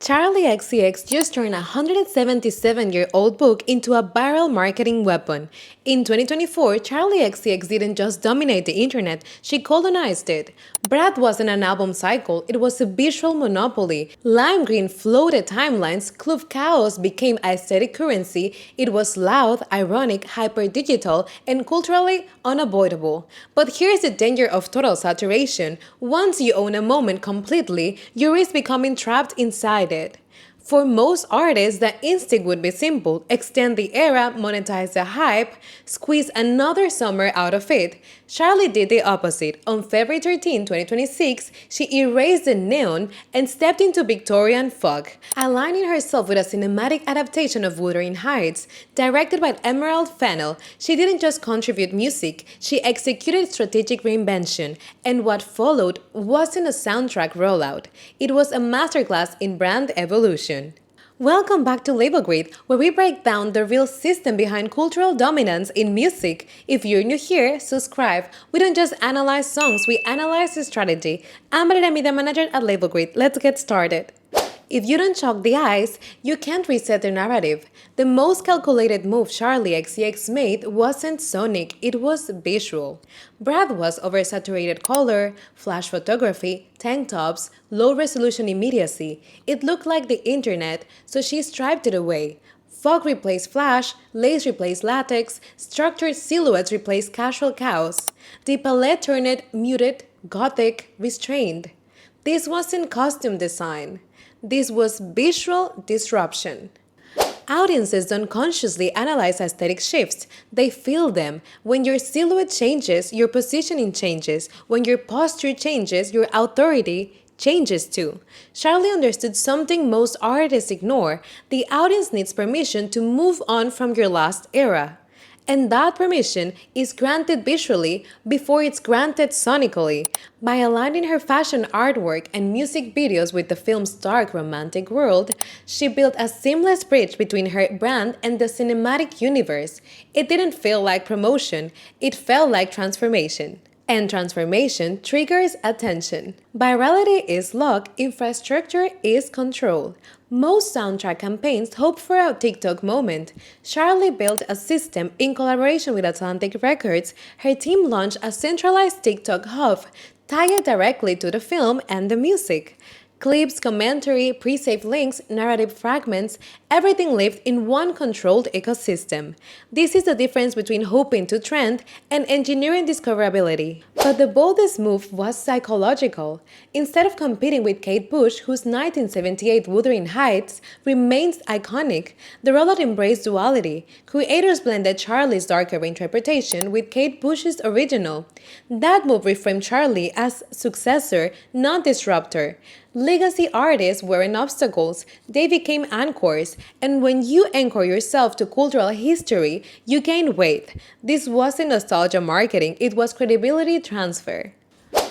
Charli XCX just turned a 177-year-old book into a viral marketing weapon. In 2024, Charli XCX didn't just dominate the internet, she colonized it. Brad wasn't an album cycle, it was a visual monopoly. Lime green floated timelines, Club Chaos became aesthetic currency, it was loud, ironic, hyper-digital, and culturally unavoidable. But here's the danger of total saturation. Once you own a moment completely, you risk becoming trapped inside it. For most artists, the instinct would be simple: extend the era, monetize the hype, squeeze another summer out of it. Charli did the opposite. On February 13, 2026, she erased the neon and stepped into Victorian fog, aligning herself with a cinematic adaptation of Wuthering Heights. Directed by Emerald Fennell, she didn't just contribute music, she executed strategic reinvention, and what followed wasn't a soundtrack rollout. It was a masterclass in brand evolution. Welcome back to Label Grid, where we break down the real system behind cultural dominance in music. If you're new here, subscribe. We don't just analyze songs, we analyze the strategy. I'm Valeria, Media Manager at Label Grid. Let's get started. If you don't chalk the ice, you can't reset the narrative. The most calculated move Charli XCX made wasn't sonic, it was visual. Brad was oversaturated color, flash photography, tank tops, low-resolution immediacy. It looked like the internet, so she striped it away. Fog replaced flash, lace replaced latex, structured silhouettes replaced casual chaos. The palette turned muted, gothic, restrained. This wasn't costume design. This was visual disruption. Audiences don't consciously analyze aesthetic shifts, they feel them. When your silhouette changes, your positioning changes. When your posture changes, your authority changes too. Charli understood something most artists ignore: the audience needs permission to move on from your last era. And that permission is granted visually before it's granted sonically. By aligning her fashion artwork and music videos with the film's dark romantic world, she built a seamless bridge between her brand and the cinematic universe. It didn't feel like promotion, it felt like transformation. And transformation triggers attention. Virality is luck, infrastructure is control. Most soundtrack campaigns hope for a TikTok moment. Charli built a system in collaboration with Atlantic Records. Her team launched a centralized TikTok hub tied directly to the film and the music. Clips, commentary, pre-saved links, narrative fragments, everything lived in one controlled ecosystem. This is the difference between hoping to trend and engineering discoverability. But the boldest move was psychological. Instead of competing with Kate Bush, whose 1978 Wuthering Heights remains iconic, the rollout embraced duality. Creators blended Charli's darker interpretation with Kate Bush's original. That move reframed Charli as successor, not disruptor. Legacy artists weren't obstacles, they became anchors, and when you anchor yourself to cultural history, you gain weight. This wasn't nostalgia marketing, it was credibility transfer.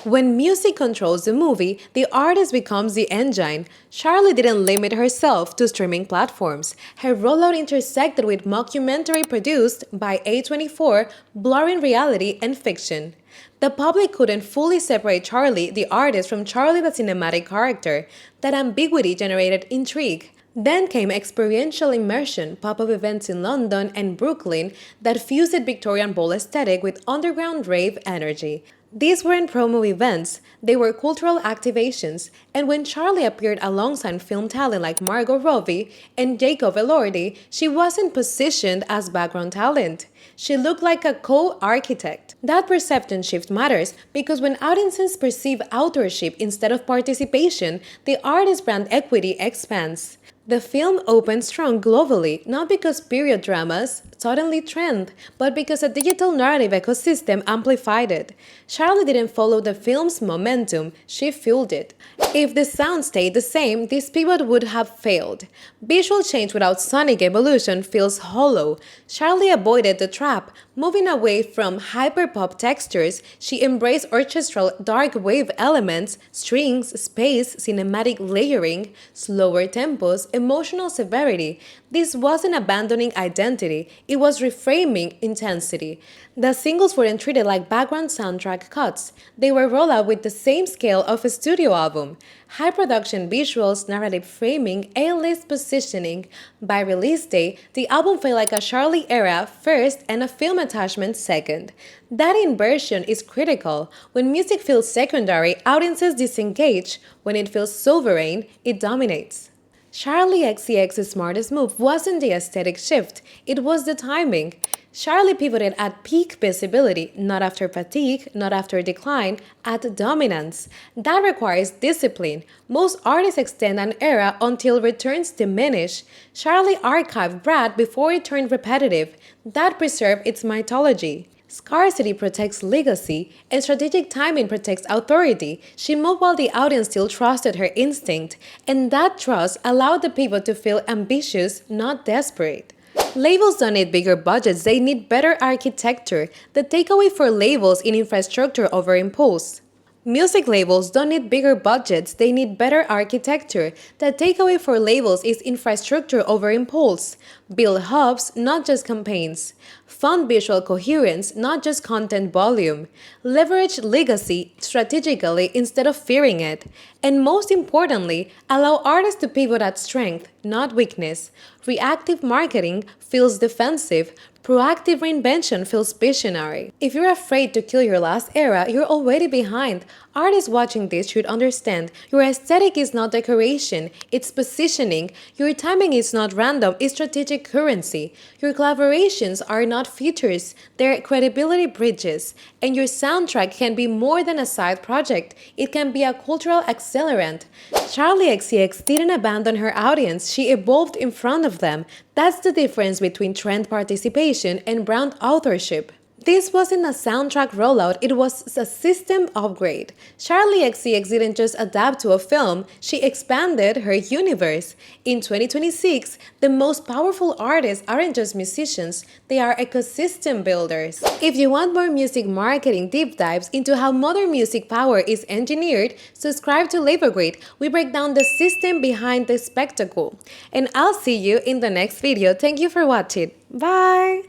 When music controls the movie, the artist becomes the engine. Charli didn't limit herself to streaming platforms. Her rollout intersected with mockumentary produced by A24, blurring reality and fiction. The public couldn't fully separate Charli, the artist, from Charli, the cinematic character. That ambiguity generated intrigue. Then came experiential immersion, pop-up events in London and Brooklyn that fused Victorian bowl aesthetic with underground rave energy. These weren't promo events, they were cultural activations, and when Charli appeared alongside film talent like Margot Robbie and Jacob Elordi, she wasn't positioned as background talent. She looked like a co-architect. That perception shift matters because when audiences perceive authorship instead of participation, the artist's brand equity expands. The film opened strong globally, not because period dramas suddenly trend, but because a digital narrative ecosystem amplified it. Charli didn't follow the film's momentum, she fueled it. If the sound stayed the same, this pivot would have failed. Visual change without sonic evolution feels hollow. Charli avoided the trap. Moving away from hyperpop textures, she embraced orchestral dark wave elements, strings, space, cinematic layering, slower tempos, emotional severity. This wasn't abandoning identity, it was reframing intensity. The singles weren't treated like background soundtrack cuts. They were rolled out with the same scale of a studio album. High production visuals, narrative framing, A-list positioning. By release day, the album felt like a Charli era first and a film attachment second. That inversion is critical. When music feels secondary, audiences disengage. When it feels sovereign, it dominates. Charli XCX's smartest move wasn't the aesthetic shift, it was the timing. Charli pivoted at peak visibility, not after fatigue, not after decline, at dominance. That requires discipline. Most artists extend an era until returns diminish. Charli archived Brad before it turned repetitive. That preserved its mythology. Scarcity protects legacy, and strategic timing protects authority. She moved while the audience still trusted her instinct, and that trust allowed the people to feel ambitious, not desperate. Labels don't need bigger budgets, they need better architecture. The takeaway for labels in infrastructure over impulse. Music labels don't need bigger budgets, they need better architecture. The takeaway for labels is infrastructure over impulse. Build hubs, not just campaigns. Fund visual coherence, not just content volume. Leverage legacy strategically instead of fearing it. And most importantly, allow artists to pivot at strength, not weakness. Reactive marketing feels defensive. Proactive reinvention feels visionary. If you're afraid to kill your last era, you're already behind. Artists watching this should understand your aesthetic is not decoration, it's positioning. Your timing is not random, it's strategic currency. Your collaborations are not features, they're credibility bridges. And your soundtrack can be more than a side project, it can be a cultural accelerant. Charli XCX didn't abandon her audience, she evolved in front of them. That's the difference between trend participation and brand authorship. This wasn't a soundtrack rollout, it was a system upgrade. Charli XCX didn't just adapt to a film, she expanded her universe. In 2026, the most powerful artists aren't just musicians, they are ecosystem builders. If you want more music marketing deep dives into how modern music power is engineered, subscribe to Labor Grade. We break down the system behind the spectacle. And I'll see you in the next video. Thank you for watching. Bye!